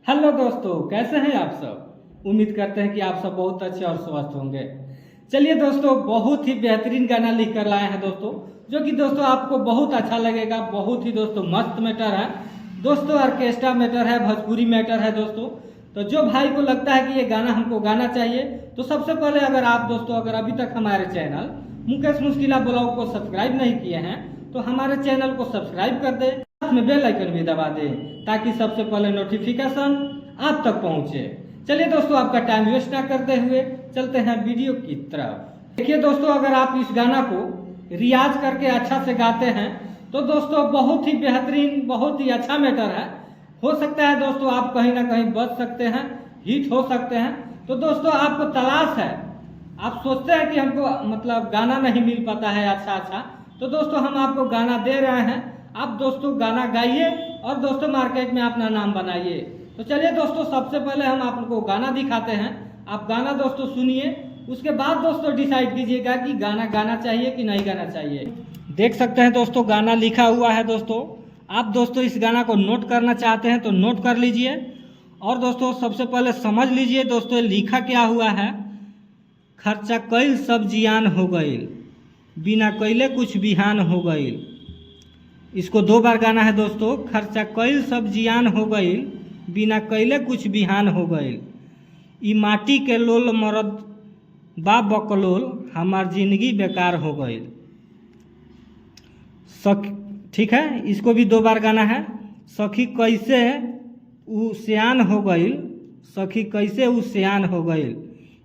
Hello दोस्तों, कैसे हैं आप सब। उम्मीद करते हैं कि आप सब बहुत अच्छे और स्वस्थ होंगे। चलिए दोस्तों, बहुत ही बेहतरीन गाना लिख कर लाए हैं दोस्तों, जो कि दोस्तों आपको बहुत अच्छा लगेगा। बहुत ही दोस्तों मस्त मैटर है दोस्तों, ऑर्केस्ट्रा मैटर है, भोजपुरी मैटर है दोस्तों। तो जो भाई को लगता है कि ये गाना हमको गाना चाहिए, तो सबसे पहले अगर आप दोस्तों अगर अभी तक हमारे चैनल मुकेश मुश्किला ब्लॉग को सब्सक्राइब नहीं किए हैं तो हमारे चैनल को सब्सक्राइब कर दे, साथ में बेल आइकन भी दबा दें ताकि सबसे पहले नोटिफिकेशन आप तक पहुंचे। चलिए दोस्तों, आपका टाइम वेस्ट ना करते हुए चलते हैं वीडियो की तरफ। देखिए दोस्तों, अगर आप इस गाना को रियाज करके अच्छा से गाते हैं तो दोस्तों बहुत ही बेहतरीन, बहुत ही अच्छा मैटर है। हो सकता है दोस्तों आप कहीं ना कहीं बच सकते हैं, हिट हो सकते हैं। तो दोस्तों आपको तलाश है, आप सोचते हैं कि हमको मतलब गाना नहीं मिल पाता है अच्छा, तो दोस्तों हम आपको गाना दे रहे हैं। आप दोस्तों गाना गाइए और दोस्तों मार्केट में अपना नाम बनाइए। तो चलिए दोस्तों, सबसे पहले हम आपको गाना दिखाते हैं। आप गाना दोस्तों सुनिए, उसके बाद दोस्तों डिसाइड कीजिएगा कि गाना गाना चाहिए कि नहीं गाना चाहिए। देख सकते हैं दोस्तों गाना लिखा हुआ है दोस्तों। आप दोस्तों इस गाना को नोट करना चाहते हैं तो नोट कर लीजिए। और दोस्तों सबसे पहले समझ लीजिए दोस्तों लिखा क्या हुआ है। खर्चा कईल सब जियान हो गईल, बिना कैले कुछ बिहान हो गईल। इसको 2 बार गाना है दोस्तों। खर्चा कईल सब जियान हो गईल, बिना कैले कुछ बिहान हो गईल। ई माटी के लोल मरद बा बकलोल, हमार जिंदगी बेकार हो गईल। ठीक है, इसको भी 2 बार गाना है। सखी कैसे उ सियान हो गईल, सखी कैसे उ सियान हो गईल।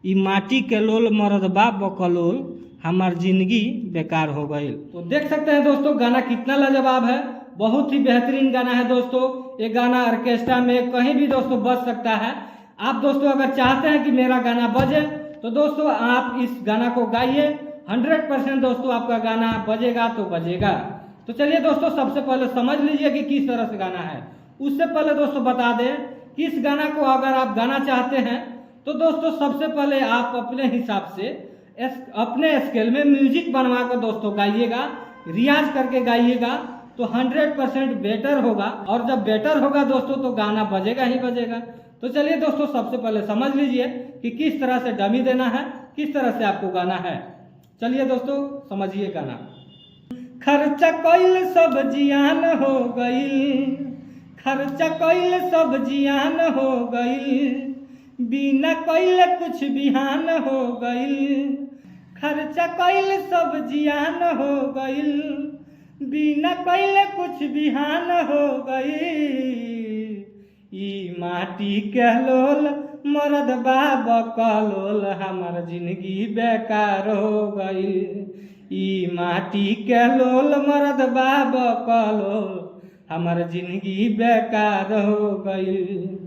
ई माटी के लोल मरद बा बकलोल, हमार जिंदगी बेकार हो गई। तो देख सकते हैं दोस्तों गाना कितना लाजवाब है, बहुत ही बेहतरीन गाना है दोस्तों। ये गाना ऑर्केस्ट्रा में कहीं भी दोस्तों बज सकता है। आप दोस्तों अगर चाहते हैं कि मेरा गाना बजे तो दोस्तों आप इस गाना को गाइए। 100% दोस्तों आपका गाना बजेगा तो बजेगा। तो चलिए दोस्तों, सबसे पहले समझ लीजिए कि किस तरह से गाना है। उससे पहले दोस्तों बता दें कि इस गाना को अगर आप गाना चाहते हैं तो दोस्तों सबसे पहले आप अपने हिसाब से अपने स्केल में म्यूजिक बनवा कर दोस्तों गाइएगा, रियाज करके गाइएगा तो 100% बेटर होगा। और जब बेटर होगा दोस्तों तो गाना बजेगा ही बजेगा। तो चलिए दोस्तों, सबसे पहले समझ लीजिए कि किस तरह से डमी देना है, किस तरह से आपको गाना है। चलिए दोस्तों समझिए गाना। खर्चा कईल सब जियान हो गईल, खर्चा कईल सब जियान हो गईल, बिना कैले कुछ बिहान हो गईल। खर्चा कैल सब जियान हो गईल, बिना कैले कुछ बिहान हो गईल। ई माटी के लोल मरद बा बकलोल, हमार जिंदगी बेकार हो गईल। ई माटी के लोल मरद बा बकलोल, हमार जिंदगी बेकार हो गईल।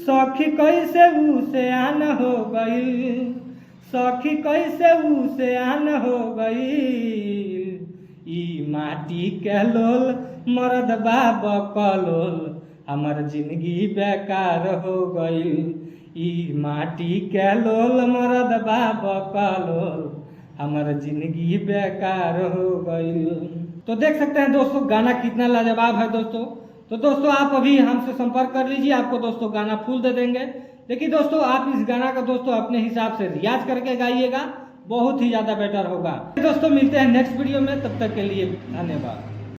सखी कैसे उ सियान हो गईल, सखी कैसे उ सियान हो गईल। ई माटी के लोल मरद बा बकलोल, हमर जिंदगी बेकार हो गईल। ई माटी के लोल मरद बा बकलोल, हमर जिंदगी बेकार हो गईल। तो देख सकते हैं दोस्तों गाना कितना लाजवाब है दोस्तों। तो दोस्तों आप अभी हमसे संपर्क कर लीजिए, आपको दोस्तों गाना फुल दे देंगे। देखिए दोस्तों, आप इस गाना का दोस्तों अपने हिसाब से रियाज करके गाइएगा, बहुत ही ज़्यादा बेटर होगा। दोस्तों मिलते हैं नेक्स्ट वीडियो में, तब तक के लिए धन्यवाद।